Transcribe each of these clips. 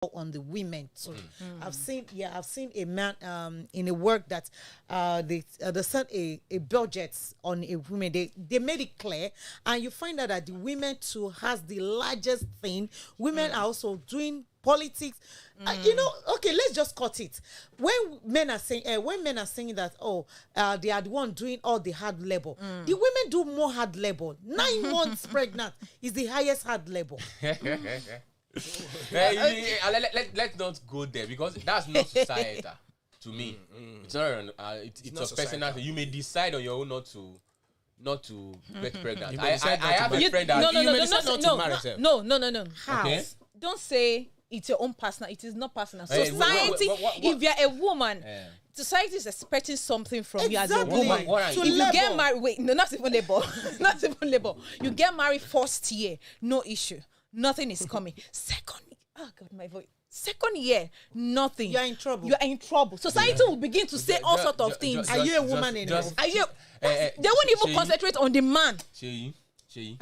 on the women too. I've seen a man in a work that they sent a budget on a woman. They made it clear, and you find out that the women too has the largest thing. Women are also doing politics. Okay, let's just cut it. When men are saying that they are the one doing all the hard labor, the women do more hard labor. 9 months pregnant is the highest hard labor. Let's not go there, because that's not societal to me. It's not. It's a personal thing. You may decide on your own not to get pregnant. I have a friend that you may decide not to marry yourself. No. How? Okay. Don't say it's your own personal. It is not personal. Society, if you're a woman, society is expecting something from you as a woman. If you get married, not even labor. Not even labor. You get married first year, no issue. Nothing is coming. Second year, nothing. You're in trouble. Society will begin to say all sorts of things. Are you a woman anymore? Are you? They won't even concentrate on the man. Sheyi,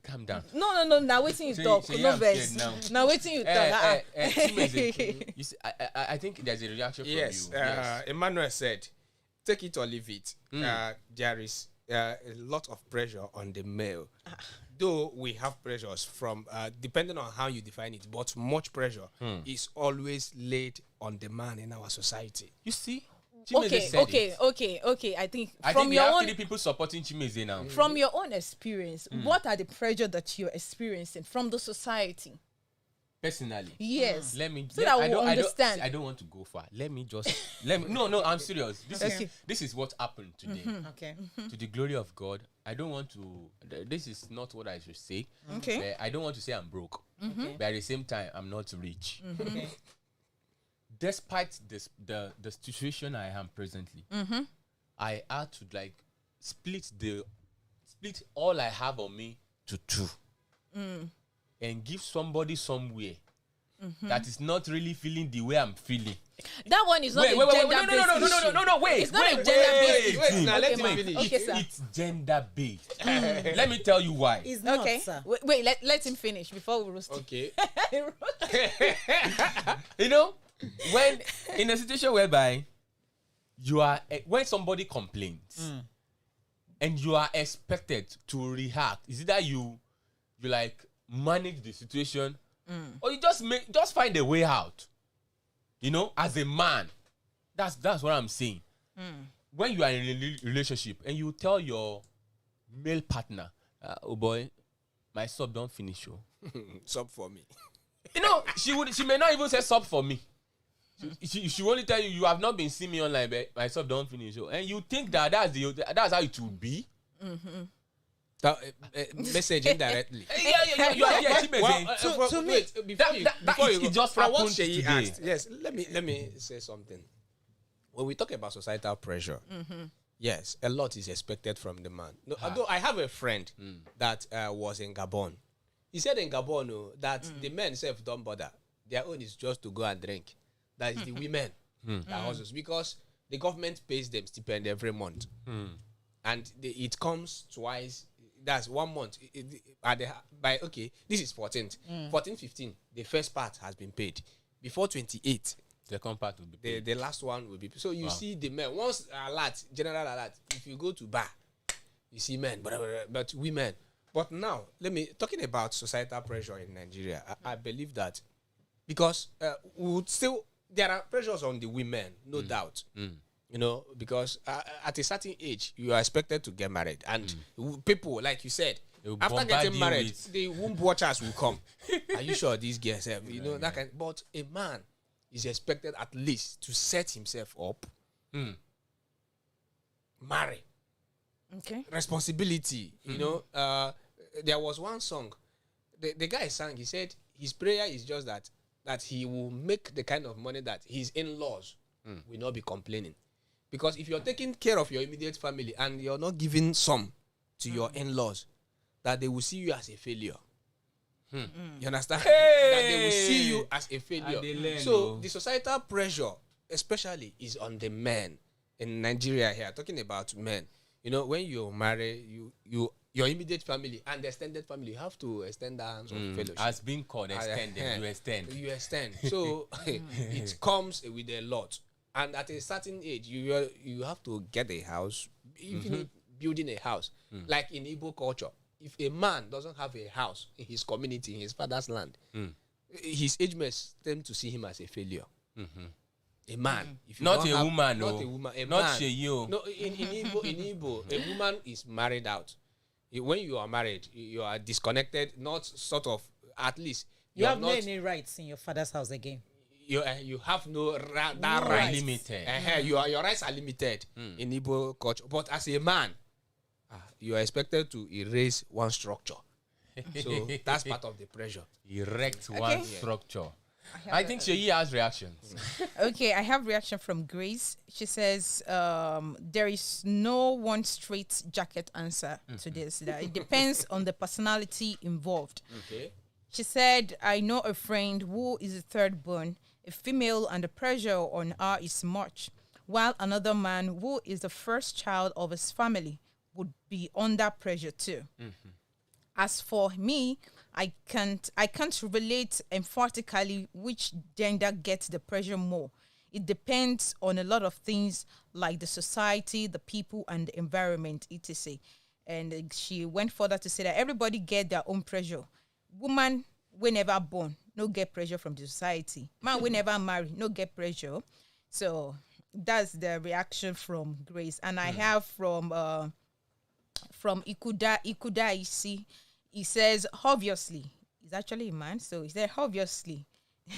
calm down. No. Now waiting you talk. No verse. Now waiting you talk. You see, I think there's a reaction from you. Yes. Emmanuel said, "Take it or leave it." There is a lot of pressure on the male. Though we have pressures from, depending on how you define it, but much pressure is always laid on the man in our society. You see? Okay. I think from your own 3 people supporting Chimeze now. From your own experience, what are the pressure that you're experiencing from the society? Personally, yes. Let me. So that we'll understand. I don't want to go far. Let me. No. I'm serious. This is what happened today. Okay. To the glory of God. I don't want to. This is not what I should say. Okay. I don't want to say I'm broke, but at the same time, I'm not rich. Okay. Despite the situation I am presently, I had to split all I have on me to 2. And give somebody somewhere that is not really feeling the way I'm feeling. That one is not No, wait. It's not a gender-based. Wait, now let me finish. Okay, sir. It's gender-based. Let me tell you why. It's not, Okay. sir. Wait, let him finish before we roast him. Okay. When in a situation whereby when somebody complains and you are expected to react, is it that you manage the situation, or you just find a way out? As a man, that's what I'm saying. When you are in a relationship and you tell your male partner, "Oh boy, my sub don't finish, Sub for me." She may not even say sub for me. She only tell you have not been seeing me online, but my sub don't finish, and you think that's how it will be. Message indirectly. To me, Before you go, just from what happened Sheyi today. asked, yes, let me say something. When we talk about societal pressure, yes, a lot is expected from the man. No, although I have a friend that was in Gabon. He said in Gabon that the men self don't bother. Their own is just to go and drink. That is the women that hustles, because the government pays them stipend every month, and it comes twice. That's 1 month. This is 14th. 14, 15. The first part has been paid. Before 28, the second part will be paid. The last one will be paid. So you see the men. Once general alert. If you go to bar, you see men, but women. But now, talking about societal pressure in Nigeria. I believe that because there are pressures on the women, no doubt. Because at a certain age, you are expected to get married. And people, like you said, after getting married, the womb watchers will come. Are you sure these girls have, that kind? But a man is expected at least to set himself up, marry. Okay. Responsibility, there was one song, the guy sang, he said his prayer is just that he will make the kind of money that his in-laws will not be complaining. Because if you're taking care of your immediate family and you're not giving some to your in-laws, that they will see you as a failure. You understand? That they will see you as a failure. So the societal pressure, especially, is on the men in Nigeria here. Talking about men, when you marry, your immediate family and the extended family, you have to extend the hands of fellowship. As being called, extended, you extend. So it comes with a lot. And at a certain age, you have to get a house, even building a house. Like in Igbo culture, if a man doesn't have a house in his community, in his father's land, his age mates tend to see him as a failure. A man, if you not don't a have, woman, not no, a woman, a not man. you. No, in Igbo, a woman is married out. When you are married, you are disconnected. Not sort of, at least you have no any rights in your father's house again. You have no right. Limited. Your rights are limited in Igbo culture. But as a man, you are expected to erase one structure. So that's part of the pressure. Erect one structure. I think Sheyi has reactions. Okay, I have reaction from Grace. She says there is no one straight jacket answer to this. That it depends on the personality involved. Okay. She said, I know a friend who is a third born, a female, and the pressure on her is much, while another man who is the first child of his family would be under pressure too. As for me, I can't relate emphatically which gender gets the pressure more. It depends on a lot of things like the society, the people, and the environment, etc. And she went further to say that everybody get their own pressure. Woman, we never born, no get pressure from the society. Man, we never marry, no get pressure. So that's the reaction from Grace. And I have from Ikuda Isi. He says, obviously, he's actually a man, so he said, obviously,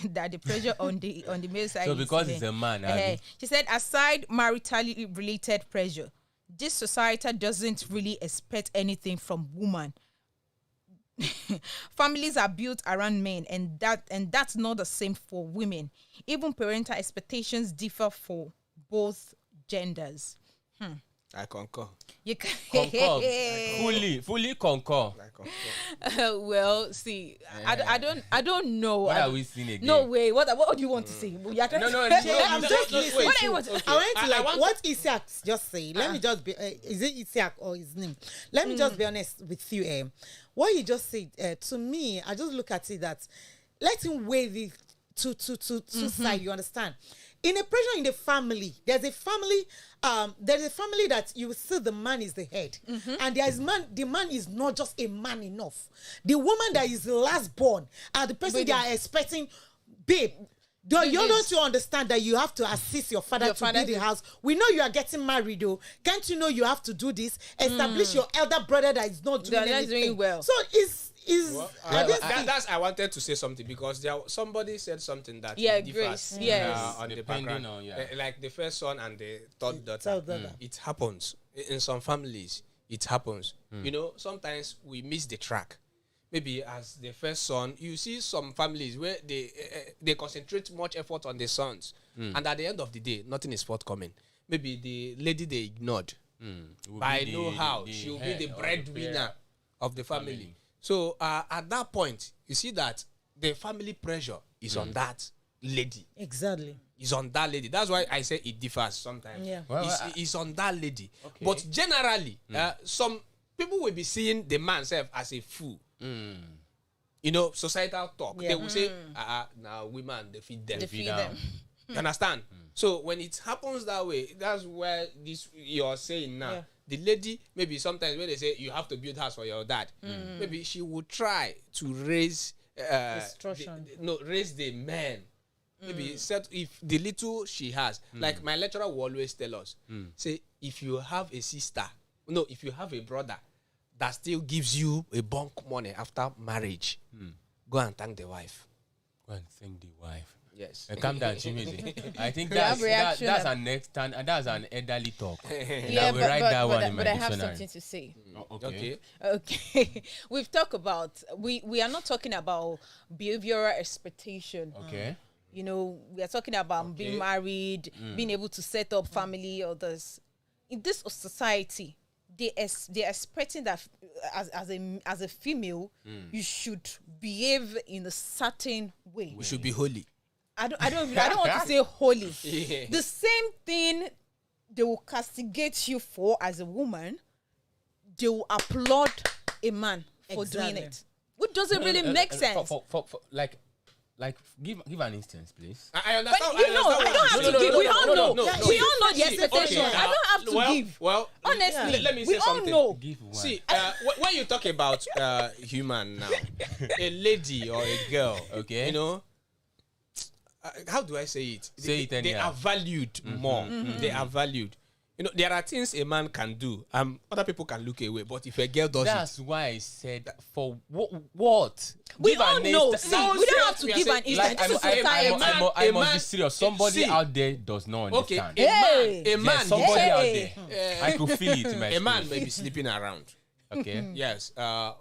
that the pressure on the male side. So because he's a man, she said, aside maritally related pressure, this society doesn't really expect anything from women. Families are built around men, and that's not the same for women. Even parental expectations differ for both genders. I concur. You can fully concur. Well, see, I don't know. What are we seeing again? No way. What do you want to say? No. I'm just listening. What do you want to say? I want to what Isiaq just say. Let me just be. Is it Isiaq or his name? Let me just be honest with you. What you just said to me, I just look at it that let him weigh the two sides. You understand? In a pressure in the family, there's a family that you see the man is the head, and the man is not just a man enough. The woman that is the last born, the person they are expecting, babe. You don't understand that you have to assist your father to build the house. We know you are getting married, though. Can't you know you have to do this? Establish your elder brother that is not doing anything. Doing well. So I wanted to say something because somebody said something that Grace, differs on the depending background. on like the first son and the third daughter. It happens in some families. It happens. You know, sometimes we miss the track. Maybe as the first son, you see some families where they concentrate much effort on the sons, and at the end of the day, nothing is forthcoming. Maybe the lady they ignored by know-how, she will be the breadwinner of the family. So at that point, you see that the family pressure is on that lady. Exactly. It's on that lady. That's why I say it differs sometimes. Yeah. Well, it's on that lady. Okay. But generally, some people will be seeing the man self as a fool. You know, societal talk. They will say, now women, they feed them. You understand? So when it happens that way, that's where this you're saying now. Yeah. The lady, maybe sometimes when they say you have to build house for your dad, maybe she would try to raise raise the men. Maybe if the little she has, like my lecturer will always tell us, say if you have a brother that still gives you a bunk money after marriage, go and thank the wife. Go and thank the wife. Yes. Calm down, Chimezi. I think that's an next and that's an elderly talk. Yeah, we write that one in my but I dictionary. have something to say. Okay. We've talked about we are not talking about behavioral expectation. Okay. You know, we are talking about being married, being able to set up family or this. In this society, they're expecting that as a female, you should behave in a certain way. You should be holy. I don't want to say holy. Yeah. The same thing they will castigate you for as a woman, they will applaud a man for doing Exactly. it, which doesn't really make sense. For like give an instance, please. I understand. But you know, I don't have to give. We all know. We all know the expectation. I don't have to give. Well, Honestly, let me we say all something. know. Give one. See, when you talk about human now, a lady or a girl, Okay. you know, how do I say it? Say it They anyhow. are valued more. They are valued. You know, there are things a man can do. Other people can look away. But if a girl does That's why I said for what? We Give all an know. instance. See, we don't have to we are give saying- an instance. Like, This is I society. a must man- be serious. Somebody see. out there does not Okay, understand. Hey. a man, There's somebody out Hey. there. I could feel it in my a man spirit. may be sleeping around. Okay. Yes.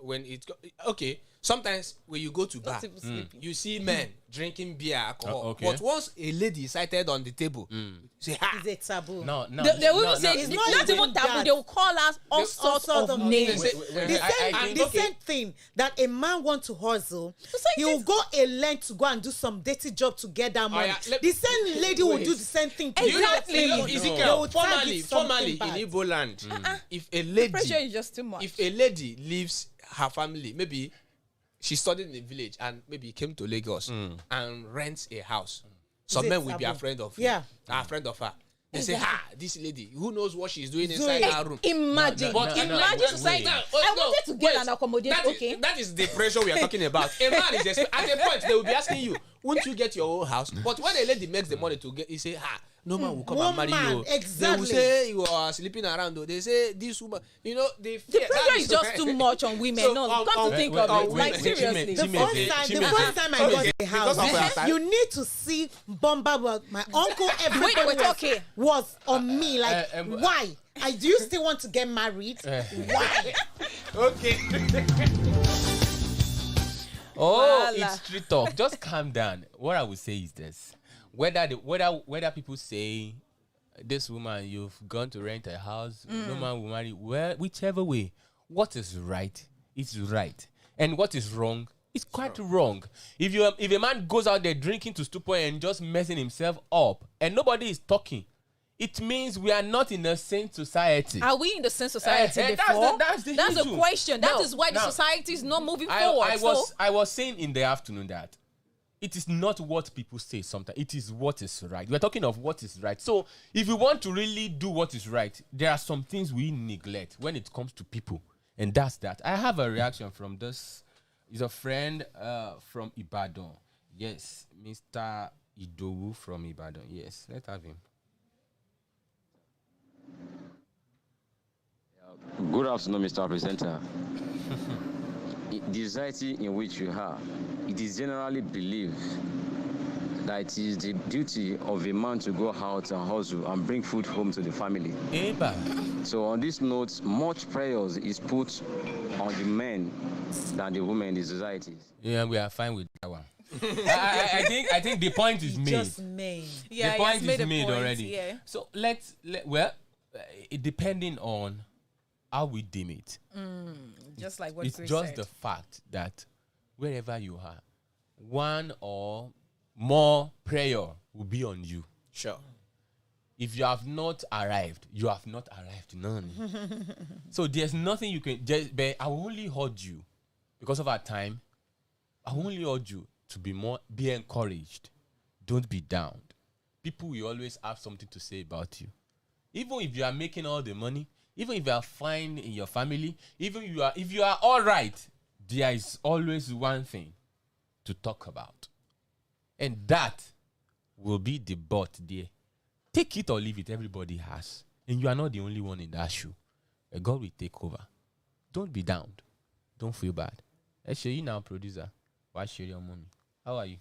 When it okay. Sometimes when you go to bar, people sleeping. you see men drinking beer, alcohol. Okay. But once a lady is sighted on the table, you say, "Ha!" It's a taboo. No. They will even say it's it's not not even even taboo. that. They will call us all All sorts sorts of of names. They say- The same, I think- the okay. same thing that a man wants to hustle, Society he will is- go a length to go and do some dirty job to get that money. yeah, let- The same lady will wait. do the same thing to Exactly. you. No. They Ezekiel, will tag formally, it something formally in bad. Igbo land, if a Pressure lady, is just too much. if a lady leaves her family, maybe she studied in the village and maybe came to Lagos and rents a house, some Is it men will be taboo? afraid of Yeah. afraid of her. They say, "Ha, this lady, who knows what she's doing Doing. inside her room?" Imagine, No, no, no, imagine no, society. wait. I wanted to get an accommodation. That is, Okay, that is the pressure we are talking about. A man is at a point they will be asking you, "Won't you get your own house?" But when a lady makes the money to get, he say, "Ha, no man will come and marry Woman, you." exactly. They will say you are sleeping around. Though. They say this woman, you know, the pressure is just too much on women. So, No, on- come on- to think wait, of it, wait, like wait, seriously. The first time I got a house, Because of her time. you need to see Bomba. My uncle, everybody we're was, talking. was on me. Like, why? Do you still want to get married? Why? Okay. Oh, Voila. it's street talk. Just calm down. What I would say is this: whether people say this woman you've gone to rent a house, no man will marry. Well, whichever way, what is right is right, and what is wrong is quite wrong. If a man goes out there drinking to stupor and just messing himself up, and nobody is talking, it means we are not in a sane society. Are we in the same society That's before? that's the That's the issue. question. That Now- is why the now, society is not moving forward. I was saying in the afternoon that it is not what people say sometimes. It is what is right. We're talking of what is right. So if we want to really do what is right, there are some things we neglect when it comes to people. And that's that. I have a reaction from this. He's a friend from Ibadan. Yes, Mr. Idowu from Ibadan. Yes, let's have him. Good afternoon, Mr. Presenter. The society in which you are, it is generally believed that it is the duty of a man to go out and hustle and bring food home to the family. Eba. So on this note, much pressure is put on the men than the women in the society. Yeah, we are fine with that one. I think the point is made. Just me. Yeah, the he point has made is a made point, already. yeah. So it depending on how we deem it. Just like what It's Chris just said. the fact that wherever you are, one or more prayer will be on you. Sure. If you have not arrived, you have not arrived. None. So there's nothing you can. But I will only urge you, because of our time. I will only urge you to be encouraged. Don't be down. People will always have something to say about you. Even if you are making all the money, even if you are fine in your family, if you are all right, there is always one thing to talk about, and that will be the but there. Take it or leave it. Everybody has, and you are not the only one in that shoe. God will take over. Don't be down. Don't feel bad. Let's show you now, producer. Why show your mommy? How are you?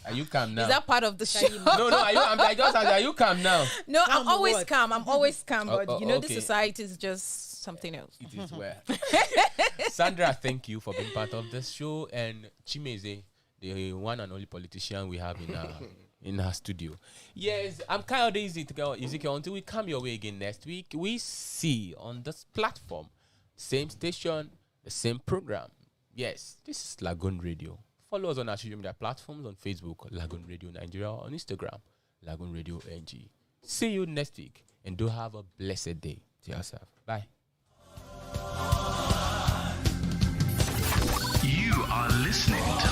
Are you calm now? Is that part of the show? No. I just asked, are you calm now? No, Calm I'm always what? calm. I'm always calm. But Oh, you know, okay. this society is just something else. It is well. Sandra, thank you for being part of this show, and Chimeze, the one and only politician we have in our studio. Yes, I'm kind of Ezekiel. Until we come your way again next week, we see on this platform, same station, the same program. Yes, this is Lagoon Radio. Follow us on our social media platforms on Facebook, Lagoon Radio Nigeria, on Instagram, Lagoonradio.Ng. See you next week, and do have a blessed day to yourself. Bye. are listening to